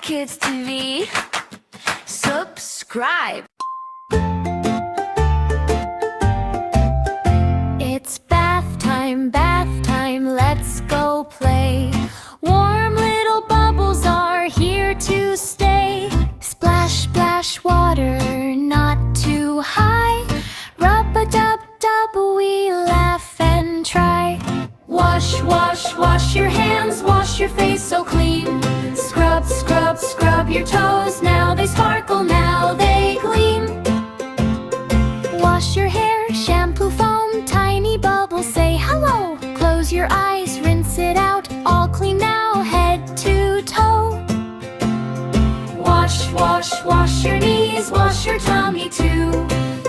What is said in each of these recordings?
Kids TV. Subscribe. It's bath time, let's go play. Warm little bubbles are here to stay. Splash, splash, water, not too high. Rub-a-dub-dub, we laugh and try. Wash, wash, wash your hands, wash your face so clean. Scrub, scrub, scrub your toes, now they sparkle, now they gleam. Wash your hair, shampoo foam, tiny bubbles say hello. Close your eyes, rinse it out, all clean now, head to toe. Wash, wash, wash your knees, wash your tummy too.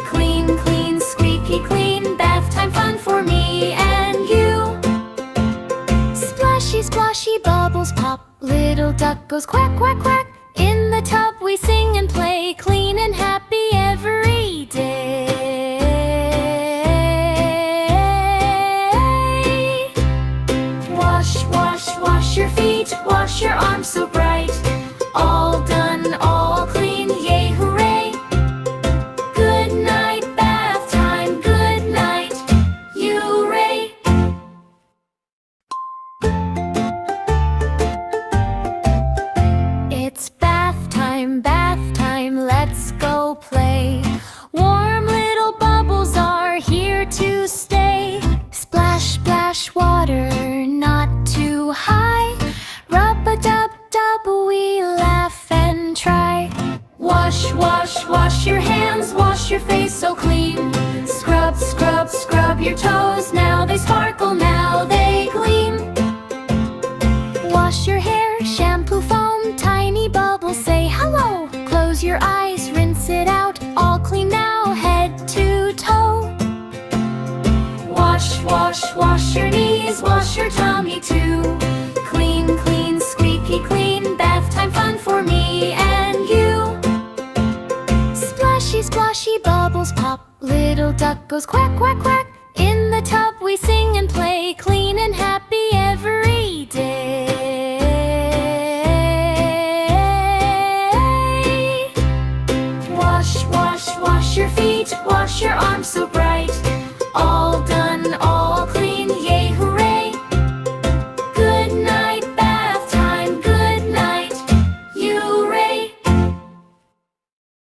Clean, clean, squeaky clean, bath time fun for me and you. Splashy, splashy bubbles pop, little duck goes quack, quack, quack. In the tub we sing and play, clean and happy every day. Wash, wash, wash your feet, wash your arms so bright. All done, all clean, yay, hooray. Good night, bath time, good night, you ray. It's bath time, let's go play. Warm little bubbles are here to stay. Splash, splash, water, not too high. Rub-a-dub-dub, we laugh and try. Wash, wash, wash your hands, wash your face so clean. Scrub, scrub, scrub your toes, now they sparkle, now they gleam. Wash your hair, shampoo foam, tiny bubbles say hello. Close your eyes, rinse it out, all clean now, head to toe. Wash, wash, wash your knees, wash your tummy too. Clean, clean, squeaky clean, bath time fun for me and you. Splashy, splashy bubbles pop, little duck goes quack, quack, quack. In the tub we sing and play, clean and happy every day. Wash, wash, wash your feet, wash your arms so bright.